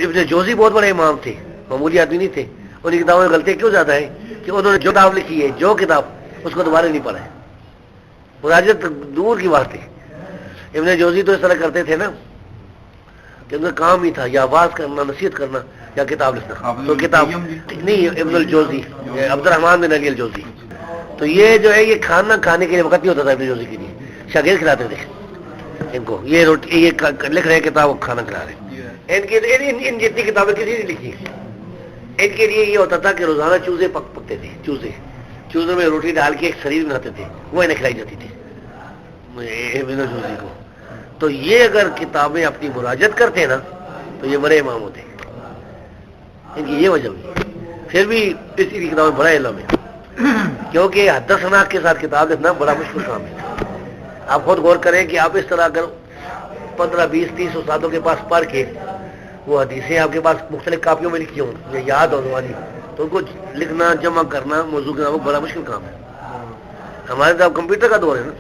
ابن جوزی بہت بڑے امام تھے، معمولی آدمی نہیں تھے. ان کی کتابوں میں غلطی کیوں زیادہ ہے کہ انہوں نے جو کتاب لکھی ہے، جو کتاب، اس کو دوبارہ نہیں پڑھا ہے. مراجعت دور کی بات ہے. ابن جوزی تو اس طرح کرتے تھے نا کہ ان کا کام ہی تھا یا آواز کرنا، نصیحت کرنا، یا کتاب لکھنا. تو کتاب نہیں، ابن الجوزی عبد الرحمن بن علی الجوزی. تو یہ جو ہے، یہ کھانا کھانے کے لیے وقت نہیں ہوتا تھا ابن جوزی کے لیے، شاگرد کھلاتے تھے ان کو. یہ روٹی، یہ لکھ رہے کتاب، کھانا کھلا رہے. ان جتنی کتابیں کسی نے لکھی، ان کے لیے یہ ہوتا تھا کہ روزانہ چوزے پکتے تھے. چوزوں میں روٹی ڈال کے ایک شریر بناتے تھے، وہ انہیں کھلائی جاتی تھی ابن جوزی کو. تو یہ اگر کتابیں اپنی مراجعت کرتے نا تو یہ بڑے امام ہوتے. ان کی یہ وجہ ہوئی. پھر بھی اسی کی کتابیں بڑا علم ہے، کیونکہ حدثنا کے ساتھ کتاب لکھنا بڑا مشکل کام ہے. آپ خود غور کریں کہ آپ اس طرح اگر 15 20 30 استادوں کے پاس پڑھ کے وہ حدیثیں آپ کے پاس مختلف کاپیوں میں لکھی ہوں یا یاد ہونے والی، تو ان کو لکھنا، جمع کرنا، موضوع کرنا، وہ بڑا مشکل کام ہے. ہمارے تو اب کمپیوٹر کا دور ہے نا.